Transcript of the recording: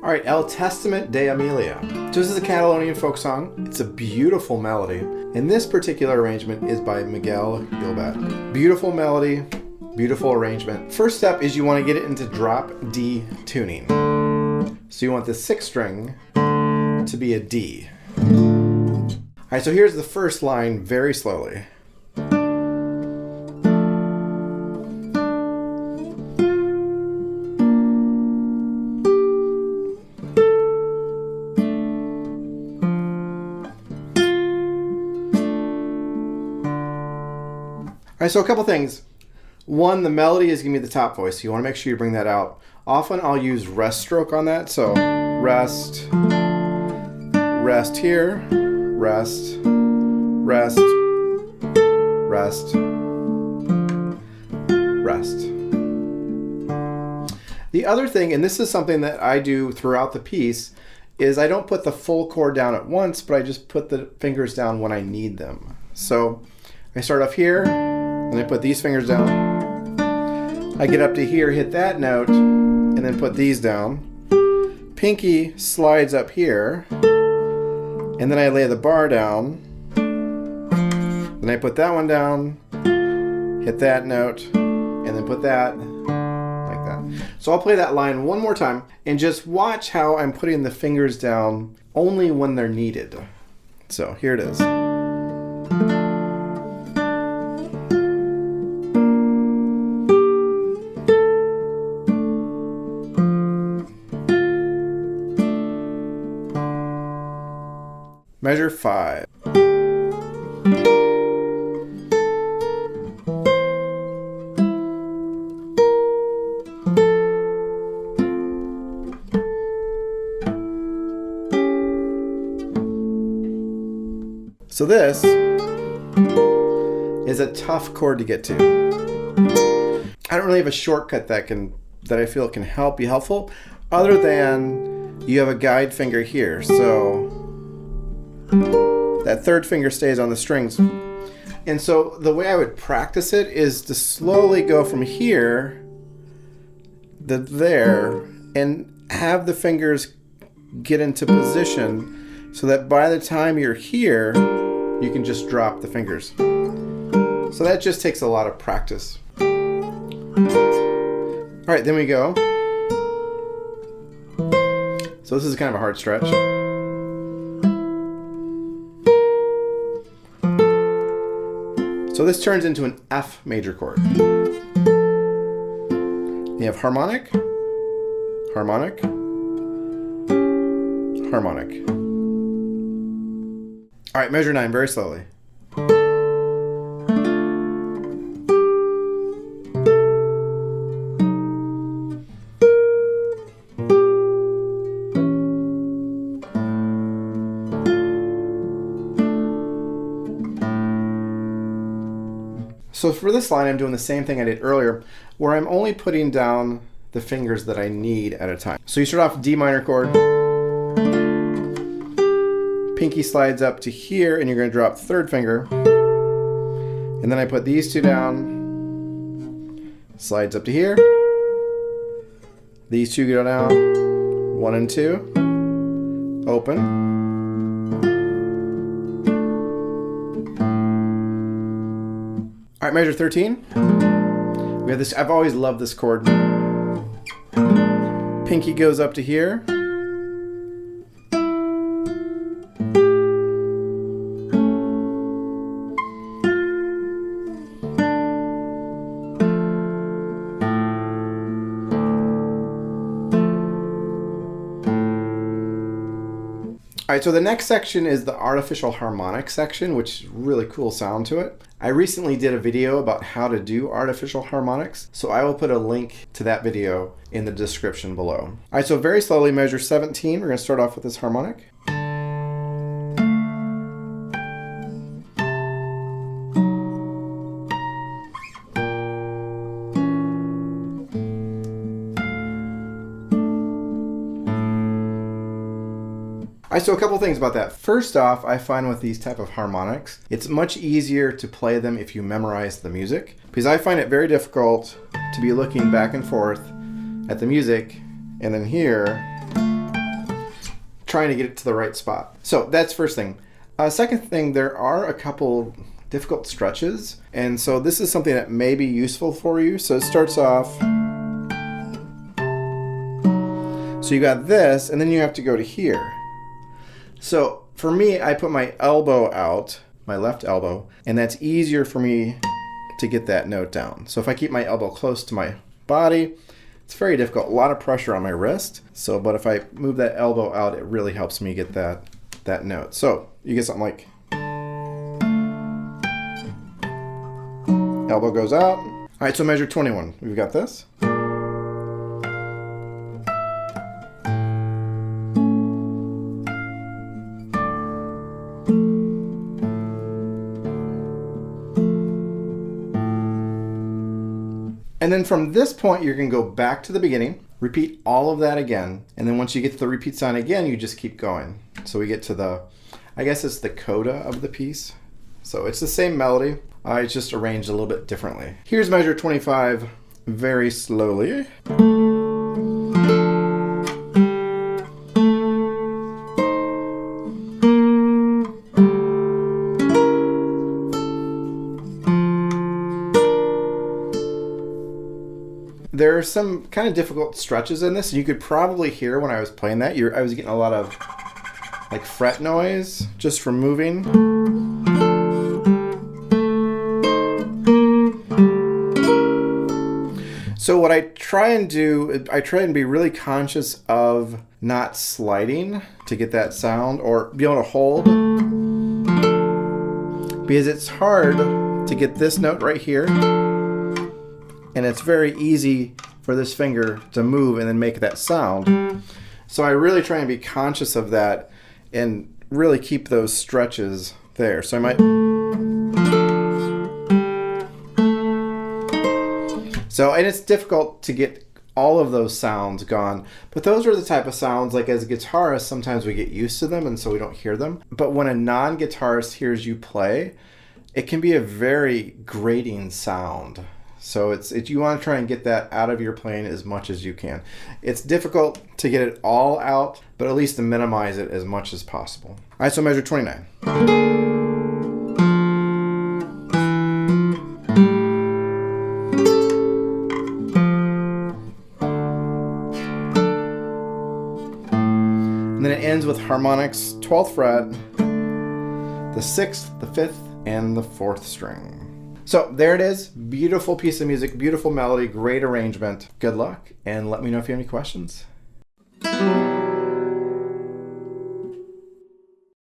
All right, El Testament de Amelia. So this is a Catalonian folk song. It's a beautiful melody. And this particular arrangement is by Miguel Llobet. Beautiful melody, beautiful arrangement. First step is you want to get it into drop D tuning. So you want the 6th string to be a D. All right, so here's the first line very slowly. All right, so a couple things. One, the melody is going to be the top voice, so you want to make sure you bring that out. Often I'll use rest stroke on that, so rest, rest here, rest, rest, rest, rest. The other thing, and this is something that I do throughout the piece, is I don't put the full chord down at once, but I just put the fingers down when I need them. So I start off here, and I put these fingers down. I get up to here, hit that note, and then put these down. Pinky slides up here, and then I lay the bar down. Then I put that one down, hit that note, and then put that like that. So I'll play that line one more time, and just watch how I'm putting the fingers down only when they're needed. So here it is. Measure 5. So this is a tough chord to get to. I don't really have a shortcut that I feel can help be helpful, other than you have a guide finger here. So that 3rd finger stays on the strings. And so the way I would practice it is to slowly go from here to there and have the fingers get into position so that by the time you're here, you can just drop the fingers. So that just takes a lot of practice. All right, then we go. So this is kind of a hard stretch. So this turns into an F major chord. You have harmonic, harmonic, harmonic. All right, measure 9 very slowly. So for this line, I'm doing the same thing I did earlier, where I'm only putting down the fingers that I need at a time. So you start off D minor chord, pinky slides up to here, and you're going to drop the 3rd finger, and then I put these 2 down, slides up to here, these 2 go down, 1 and 2, open. All right, measure 13. We have this. I've always loved this chord. Pinky goes up to here. All right, so the next section is the artificial harmonic section, which is really cool sound to it. I recently did a video about how to do artificial harmonics, so I will put a link to that video in the description below. All right, so very slowly, measure 17. We're going to start off with this harmonic. So a couple things about that. First off, I find with these type of harmonics, it's much easier to play them if you memorize the music, because I find it very difficult to be looking back and forth at the music and then here trying to get it to the right spot. So that's first thing. Second thing, there are a couple difficult stretches, and so this is something that may be useful for you. So it starts off, so you got this, and then you have to go to here. So for me, I put my elbow out, my left elbow, and that's easier for me to get that note down. So if I keep my elbow close to my body, it's very difficult, a lot of pressure on my wrist. So, but if I move that elbow out, it really helps me get that note. So you get something like, elbow goes out. All right, so measure 21. We've got this. And then from this point, you're going to go back to the beginning, repeat all of that again. And then once you get to the repeat sign again, you just keep going. So we get to the, I guess it's the coda of the piece. So it's the same melody. It's just arranged a little bit differently. Here's measure 25 very slowly. There are some kind of difficult stretches in this. You could probably hear when I was playing that, I was getting a lot of like fret noise just from moving. So what I try and do, I try and be really conscious of not sliding to get that sound, or be able to hold, because it's hard to get this note right here. And it's very easy for this finger to move and then make that sound. So I really try and be conscious of that and really keep those stretches there. So I might... So, and it's difficult to get all of those sounds gone, but those are the type of sounds, like as guitarists, sometimes we get used to them and so we don't hear them. But when a non-guitarist hears you play, it can be a very grating sound. So you want to try and get that out of your playing as much as you can. It's difficult to get it all out, but at least to minimize it as much as possible. All right, so measure 29. And then it ends with harmonics, 12th fret, the 6th, the 5th, and the 4th string. So there it is. Beautiful piece of music, beautiful melody, great arrangement. Good luck, and let me know if you have any questions.